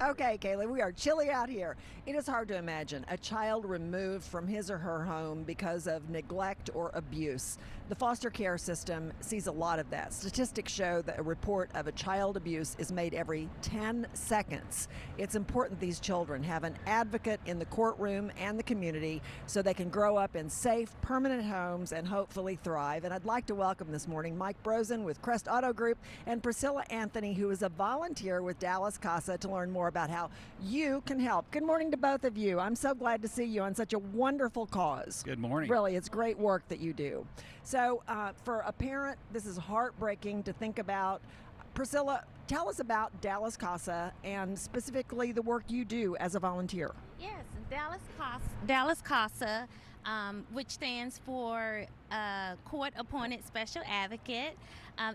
Okay, Kaylee, we are chilly out here. It is hard to imagine a child removed from his or her home because of neglect or abuse. The foster care system sees a lot of that. Statistics show that a report of a child abuse is made every 10 seconds. It's important these children have an advocate in the courtroom and the community so they can grow up in safe, permanent homes and hopefully thrive. And I'd like to welcome this morning Mike Brosin with Crest Auto Group and Priscilla Anthony, who is a volunteer with Dallas CASA, to learn more about how you can help. Good morning to both of you. I'm so glad to see you on such a wonderful cause. Good morning. Really, it's great work that you do. So for a parent, this is heartbreaking to think about. Priscilla, tell us about Dallas CASA and specifically the work you do as a volunteer. Yes, Dallas CASA, which stands for Court-Appointed Special Advocate,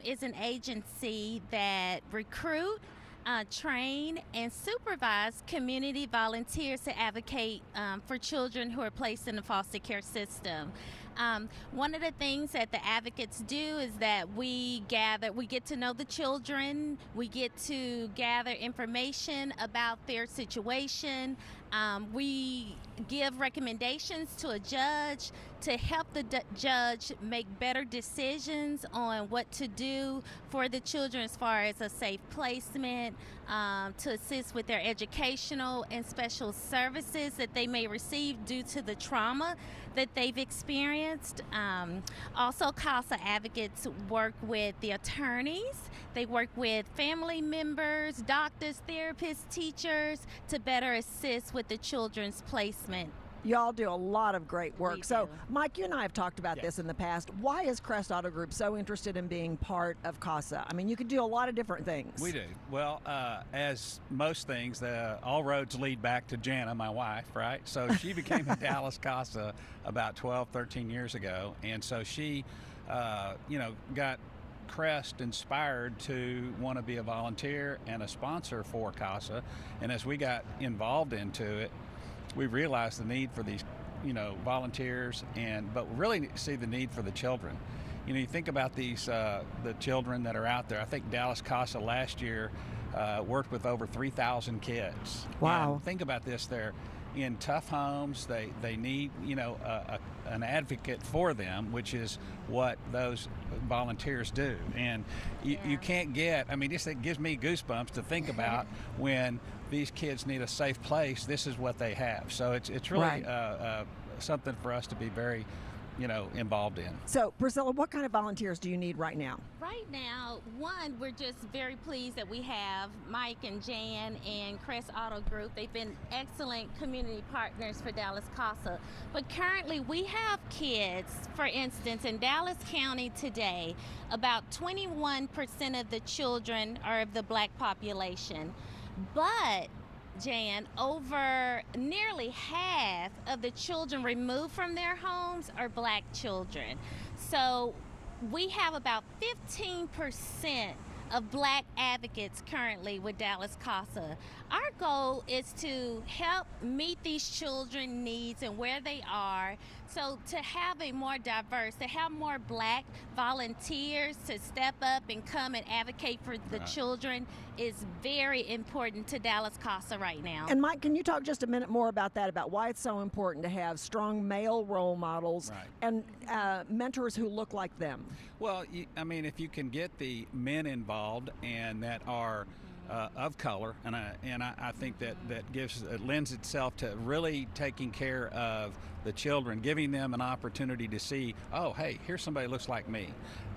is an agency that recruit, train, and supervise community volunteers to advocate for children who are placed in the foster care system. One of the things that the advocates do is that we get to know the children, we get to gather information about their situation, we give recommendations to a judge to help the judge make better decisions on what to do for the children as far as a safe placement, to assist with their educational and special services that they may receive due to the trauma that they've experienced. Also, CASA advocates work with the attorneys. They work with family members, doctors, therapists, teachers to better assist with the children's placement. Y'all do a lot of great work. We So, do. Mike, you and I have talked about this in the past. Why is Crest Auto Group so interested in being part of CASA? I mean, you can do a lot of different things. We do. Well, as most things, all roads lead back to Jana, my wife, right? So she became a Dallas CASA about 12, 13 years ago. And so she, got Crest inspired to want to be a volunteer and a sponsor for CASA. And as we got involved into it, we realized the need for these, volunteers, but really see the need for the children. You think about these, the children that are out there. I think Dallas CASA last year worked with over 3,000 kids. Wow. And think about this. They're in tough homes. They need, an advocate for them, which is what those volunteers do. And you can't get, it gives me goosebumps to think about when these kids need a safe place, this is what they have. So it's really Right. Something for us to be very, involved in. So, Priscilla, what kind of volunteers do you need right now? Right now, we're just very pleased that we have Mike and Jan and Crest Auto Group. They've been excellent community partners for Dallas CASA. But currently, we have kids, for instance, in Dallas County today, about 21% of the children are of the black population. But Jan, over nearly half of the children removed from their homes are black children. So we have about 15% of black advocates currently with Dallas CASA. Our goal is to help meet these children's needs and where they are. So to have a more diverse, to have more black volunteers to step up and come and advocate for the children is very important to Dallas CASA right now. And Mike, can you talk just a minute more about that, about why it's so important to have strong male role models and mentors who look like them? Well, if you can get the men involved and that are of color, and I think that lends itself to really taking care of the children, giving them an opportunity to see, oh, hey, here's somebody who looks like me.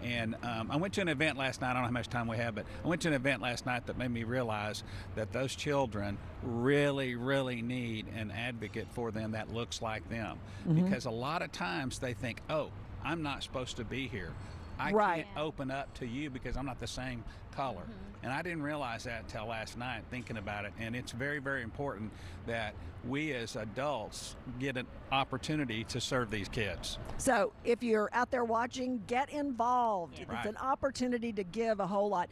And I went to an event last night. I don't know how much time we have, but I went to an event last night that made me realize that those children really, really need an advocate for them that looks like them. Because a lot of times they think, oh, I'm not supposed to be here. I can't open up to you because I'm not the same color. And I didn't realize that until last night thinking about it. And it's very, very important that we as adults get an opportunity to serve these kids. So if you're out there watching, get involved. It's an opportunity to give a whole lot.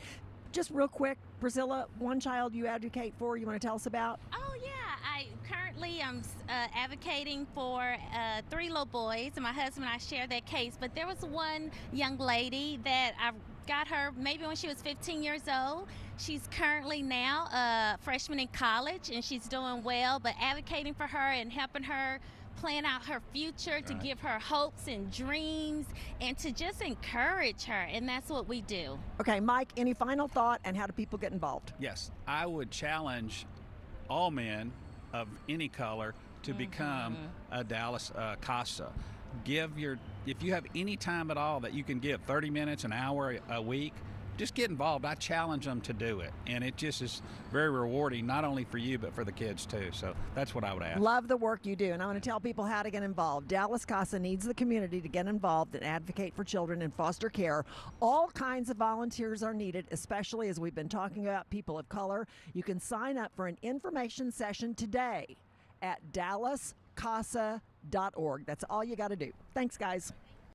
Just real quick, Priscilla, one child you advocate for, you want to tell us about? Oh, yeah. Currently I'm advocating for 3 little boys, and my husband and I share that case. But there was one young lady that I got her maybe when she was 15 years old. She's currently now a freshman in college, and she's doing well, but advocating for her and helping her plan out her future, to give her hopes and dreams, and to just encourage her, and that's what we do. Okay, Mike, any final thought, and how do people get involved? Yes, I would challenge all men of any color to become a Dallas CASA. If you have any time at all that you can give, 30 minutes, an hour a week, just get involved. I challenge them to do it, and it just is very rewarding, not only for you, but for the kids too. So that's what I would ask. Love the work you do, and I want to tell people how to get involved. Dallas CASA needs the community to get involved and advocate for children in foster care. All kinds of volunteers are needed, especially as we've been talking about people of color. You can sign up for an information session today at dallascasa.org. That's all you got to do. Thanks, guys.